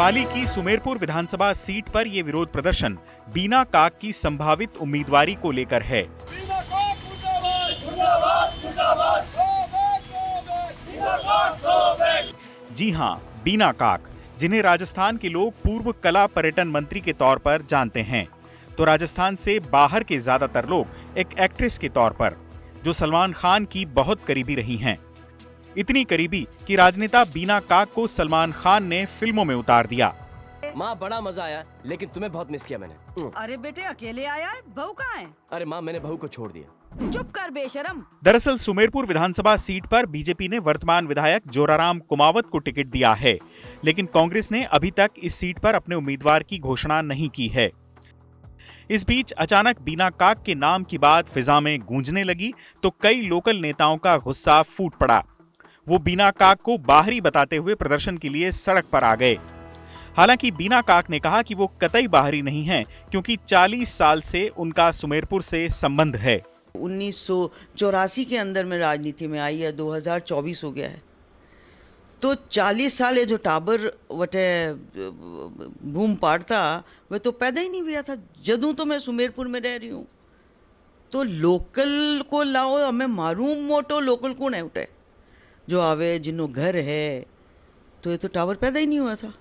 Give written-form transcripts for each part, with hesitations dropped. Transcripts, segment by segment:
पाली की सुमेरपुर विधानसभा सीट पर ये विरोध प्रदर्शन बीना काक की संभावित उम्मीदवारी को लेकर है। जी हां, बीना काक, जिन्हें राजस्थान के लोग पूर्व कला पर्यटन मंत्री के तौर पर जानते हैं, तो राजस्थान से बाहर के ज्यादातर लोग एक एक्ट्रेस के तौर पर, जो सलमान खान की बहुत करीबी रही हैं। इतनी करीबी कि राजनेता बीना काक को सलमान खान ने फिल्मों में उतार दिया। माँ बड़ा मजा आया, लेकिन तुम्हें बहुत मिस किया मैंने। अरे बेटे अकेले आया है, बहू कहाँ है? अरे माँ मैंने बहू को छोड़ दिया। चुप कर बेशरम। दरअसल सुमेरपुर विधानसभा सीट पर बीजेपी ने वर्तमान विधायक जोराराम कुमावत को टिकट दिया है, लेकिन कांग्रेस ने अभी तक इस सीट पर अपने उम्मीदवार की घोषणा नहीं की है। इस बीच अचानक बीना काक के नाम की बात फिजा में गूंजने लगी तो कई लोकल नेताओं का गुस्सा फूट पड़ा। वो बीना काक को बाहरी बताते हुए प्रदर्शन के लिए सड़क पर आ गए। हालांकि बीना काक ने कहा कि वो कतई बाहरी नहीं हैं, क्योंकि 40 साल से उनका सुमेरपुर से संबंध है। 1984 के अंदर में राजनीति में आई है, 2024 हो गया है, तो 40 साल है जो टाबर वटे बूम पाड़ता वह तो पैदा ही नहीं हुआ था। जदू तो मैं सुमेरपुर में रह रही हूँ, तो लोकल को लाओ, हमें मारूम मोटो लोकल कौन है उठे जो आवे जिन्हों घर है, तो ये तो टावर पैदा ही नहीं हुआ था।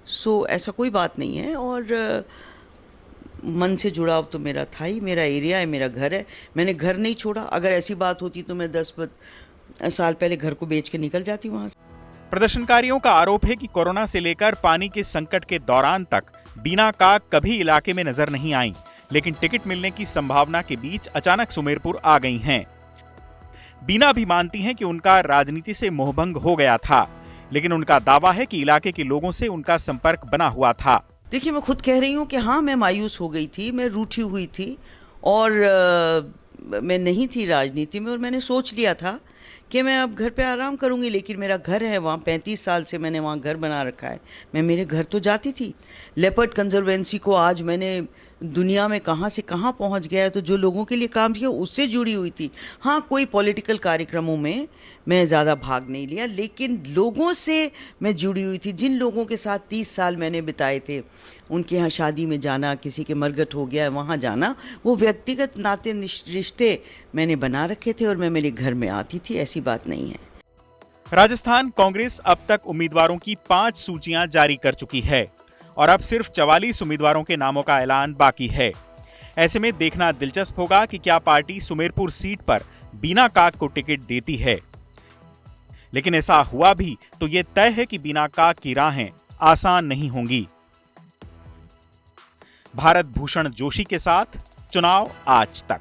सो ऐसा कोई बात नहीं है, और मन से जुड़ाव तो मेरा था ही, मेरा एरिया है, मेरा घर है, मैंने घर नहीं छोड़ा। अगर ऐसी बात होती तो मैं 10 साल पहले घर को बेच के निकल जाती वहां से। प्रदर्शनकारियों का आरोप है कि कोरोना से लेकर पानी के संकट के दौरान तक बीना काक कभी इलाके में नजर नहीं आई, लेकिन टिकट मिलने की संभावना के बीच अचानक सुमेरपुर आ गई हैं। बीना भी मानती हैं कि उनका राजनीति से मोहभंग हो गया था, लेकिन उनका दावा है कि इलाके के लोगों से उनका संपर्क बना हुआ था। देखिए, मैं खुद कह रही हूँ कि हाँ, मैं मायूस हो गई थी, मैं रूठी हुई थी, और मैं नहीं थी राजनीति में, और मैंने सोच लिया था कि मैं अब घर पे आराम करूँगी, लेकिन मेरा घर है वहाँ, 35 साल से मैंने वहाँ घर बना रखा है। मैं मेरे घर तो जाती थी। लेपर्ड कंजर्वेंसी को आज मैंने दुनिया में कहाँ से कहाँ पहुँच गया है, तो जो लोगों के लिए काम किया उससे जुड़ी हुई थी। हाँ, कोई पॉलिटिकल कार्यक्रमों में मैं ज़्यादा भाग नहीं लिया, लेकिन लोगों से मैं जुड़ी हुई थी। जिन लोगों के साथ 30 साल मैंने बिताए थे, उनके यहाँ शादी में जाना, किसी के मरगट हो गया है वहाँ जाना, वो व्यक्तिगत नाते रिश्ते मैंने बना रखे थे, और मैं मेरे घर में आती थी, ऐसी बात नहीं है। राजस्थान कांग्रेस अब तक उम्मीदवारों की 5 सूचियां जारी कर चुकी है, और अब सिर्फ 44 उम्मीदवारों के नामों का ऐलान बाकी है। ऐसे में देखना दिलचस्प होगा कि क्या पार्टी सुमेरपुर सीट पर बीना काक को टिकट देती है। लेकिन ऐसा हुआ भी तो ये तय है कि बीना काक की राहें आसान नहीं होंगी। भारत भूषण जोशी के साथ चुनाव आज तक।